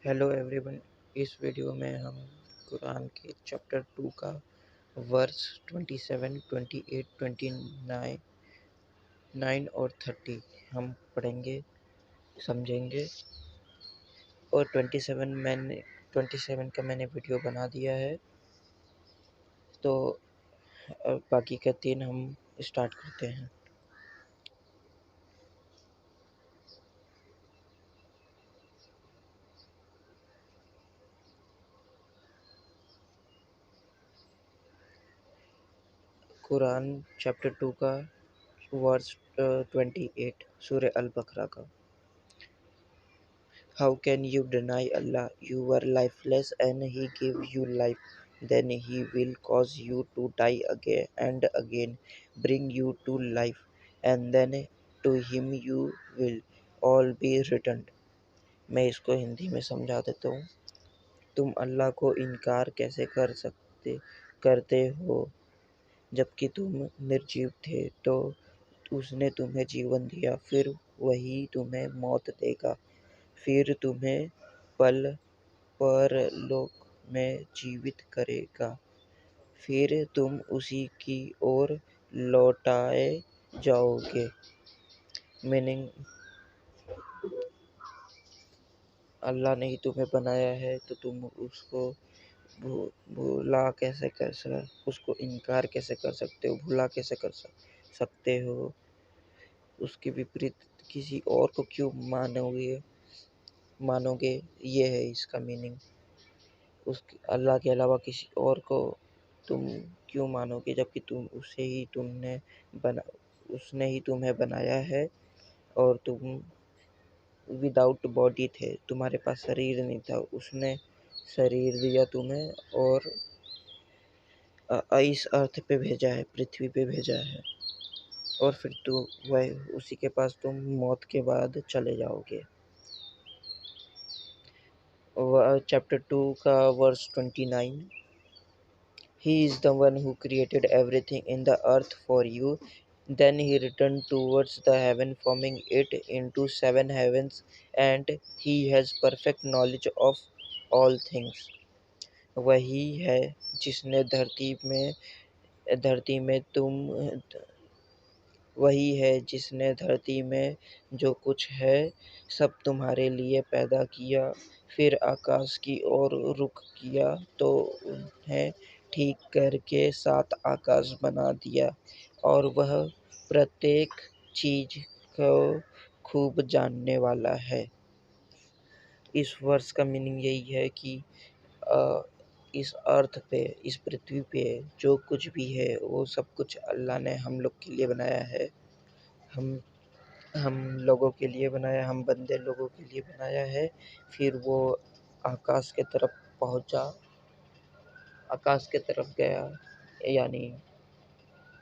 Hello everyone. इस video में हम कुरान के चैप्टर 2 का वर्स 27, 28, 29, 9 और 30 हम पढ़ेंगे, समझेंगे। और 27 का मैंने वीडियो बना दिया है, तो अब बाकी का 3 हम स्टार्ट करते हैं। कुरान चैप्टर 2 का वर्स 28 सूरह अल बकरा का। How can you deny Allah? You were lifeless and He gave you life. Then He will cause you to die again and again, bring you to life, and then to Him you will all be returned. मैं इसको हिंदी में समझा देता हूँ। तुम अल्लाह को इनकार कैसे करते हो जबकि तुम निर्जीव थे, तो उसने तुम्हें जीवन दिया, फिर वही तुम्हें मौत देगा, फिर तुम्हें परलोक में जीवित करेगा, फिर तुम उसी की ओर लौटाए जाओगे। मीनिंग, अल्लाह ने ही तुम्हें बनाया है, तो तुम उसको उसको इनकार कैसे कर सकते हो, भुला कैसे कर सकते हो, उसके विपरीत किसी और को क्यों मानोगे। ये है इसका मीनिंग। अल्लाह के अलावा किसी और को तुम क्यों मानोगे, जबकि उसने ही तुम्हें बनाया है, और तुम विदाउट बॉडी थे, तुम्हारे पास शरीर नहीं था, उसने शरीर दिया तुम्हें और इस अर्थ पे भेजा है, पृथ्वी पे भेजा है, और फिर वह उसी के पास तुम मौत के बाद चले जाओगे। चैप्टर 2 का verse 29। He is the one who created everything in the earth for you. Then he returned towards the heaven, forming it into 7 heavens, and he has perfect knowledge of all things. वही है जिसने धरती में तुम वही है जिसने धरती में जो कुछ है सब तुम्हारे लिए पैदा किया, फिर आकाश की ओर रुख किया तो उन्हें ठीक करके 7 आकाश बना दिया, और वह प्रत्येक चीज को खूब जानने वाला है। इस वर्ष का मीनिंग यही है कि इस अर्थ पे, इस पृथ्वी पे जो कुछ भी है वो सब कुछ अल्लाह ने हम लोग के लिए बनाया है। हम लोगों के लिए बनाया, हम बंदे लोगों के लिए बनाया है। फिर वो आकाश के तरफ पहुंचा, आकाश के तरफ गया, यानी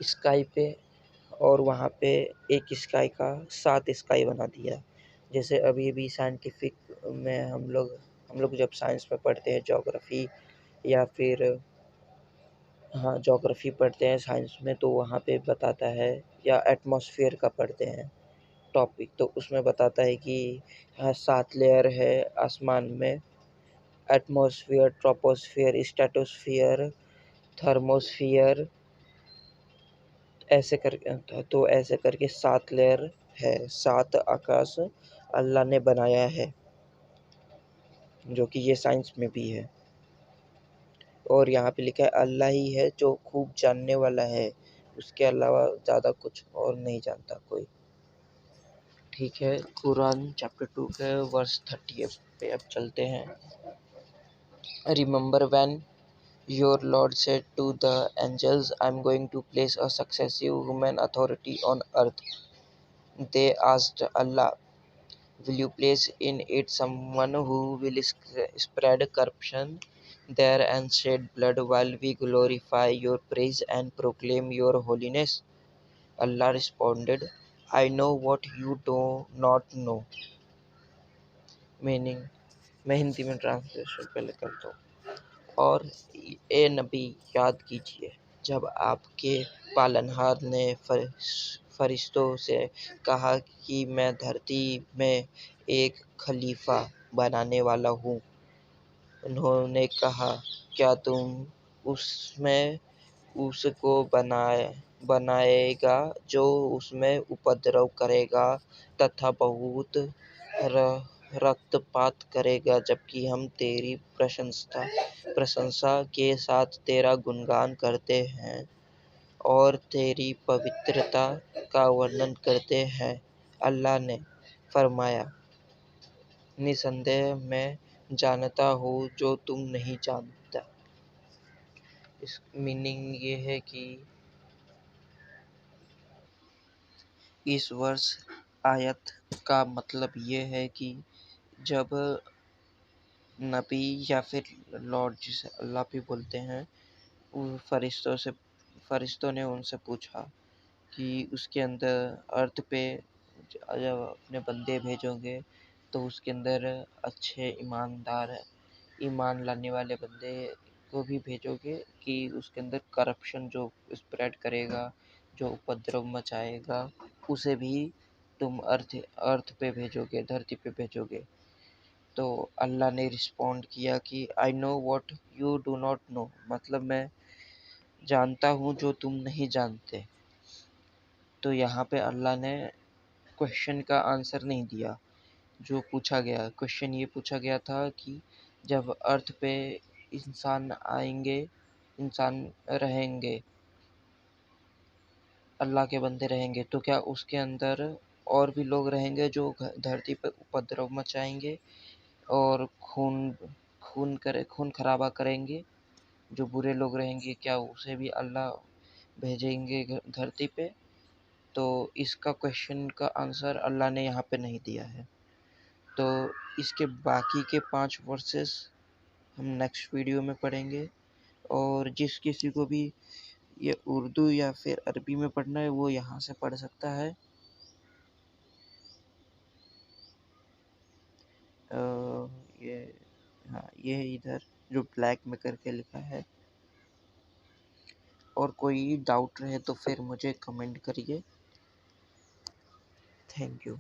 स्काई पे, और वहाँ पे एक स्काई का 7 स्काई बना दिया। जैसे अभी भी साइंटिफिक में हम लोग जब साइंस में पढ़ते हैं, ज्योग्राफी या फिर ज्योग्राफी पढ़ते हैं साइंस में, तो वहाँ पे बताता है, या एटमॉस्फेयर का पढ़ते हैं टॉपिक, तो उसमें बताता है कि 7 लेयर है आसमान में। एटमॉस्फेयर, ट्रोपोस्फियर, स्ट्रेटोस्फियर, थर्मोस्फियर, ऐसे करके 7 लेयर है, 7 आकाश अल्लाह ने बनाया है, जो कि ये साइंस में भी है। और यहाँ पे लिखा है अल्लाह ही है जो खूब जानने वाला है, उसके अलावा ज़्यादा कुछ और नहीं जानता कोई। ठीक है, कुरान चैप्टर 2 के वर्स 30 पे अब चलते हैं। Remember when your Lord said to the angels, I am going to place a successive human authority on earth. They asked Allah, will you place in it someone who will spread corruption there and shed blood while we glorify your praise and proclaim your holiness? Allah responded, I know what you do not know. Meaning, मैं हिंदी में translation पहले करता हूँ। और ए नबी, याद कीजिए जब आपके पालनहार ने फरिश्तों से कहा कि मैं धरती में एक खलीफा बनाने वाला हूँ, उन्होंने कहा, क्या तुम उसमें उसको बनाएगा जो उसमें उपद्रव करेगा तथा बहुत रक्तपात करेगा, जबकि हम तेरी प्रशंसा के साथ तेरा गुणगान करते हैं और तेरी पवित्रता का वर्णन करते हैं। अल्लाह ने फरमाया, निसंदेह मैं जानता हूँ जो तुम नहीं जानता। इस मीनिंग ये है कि इस वर्ष आयत का मतलब ये है कि जब नबी या फिर लॉर्ड, जिसे अल्लाह भी बोलते हैं, उन फरिश्तों ने उनसे पूछा कि उसके अंदर अर्थ पे जब अपने बंदे भेजोगे तो उसके अंदर अच्छे ईमानदार ईमान लाने वाले बंदे को भी भेजोगे कि उसके अंदर करप्शन जो स्प्रेड करेगा, जो उपद्रव मचाएगा, उसे भी तुम अर्थ पे भेजोगे, धरती पे भेजोगे। तो अल्लाह ने रिस्पॉन्ड किया कि I know what you do not know, मतलब मैं जानता हूँ जो तुम नहीं जानते। तो यहाँ पे अल्लाह ने क्वेश्चन का आंसर नहीं दिया। जो पूछा गया क्वेश्चन, ये पूछा गया था कि जब अर्थ पे इंसान आएंगे, इंसान रहेंगे, अल्लाह के बंदे रहेंगे, तो क्या उसके अंदर और भी लोग रहेंगे जो धरती पे उपद्रव मचाएंगे और खून खराबा करेंगे? जो बुरे लोग रहेंगे, क्या उसे भी अल्लाह भेजेंगे धरती पे? तो इसका क्वेश्चन का आंसर अल्लाह ने यहाँ पे नहीं दिया है। तो इसके बाकी के 5 वर्सेस हम नेक्स्ट वीडियो में पढ़ेंगे। और जिस किसी को भी ये उर्दू या फिर अरबी में पढ़ना है वो यहाँ से पढ़ सकता है। अ, ये हाँ, ये है इधर जो ब्लैक में करके लिखा है। और कोई डाउट रहे तो फिर मुझे कमेंट करिए। Thank you.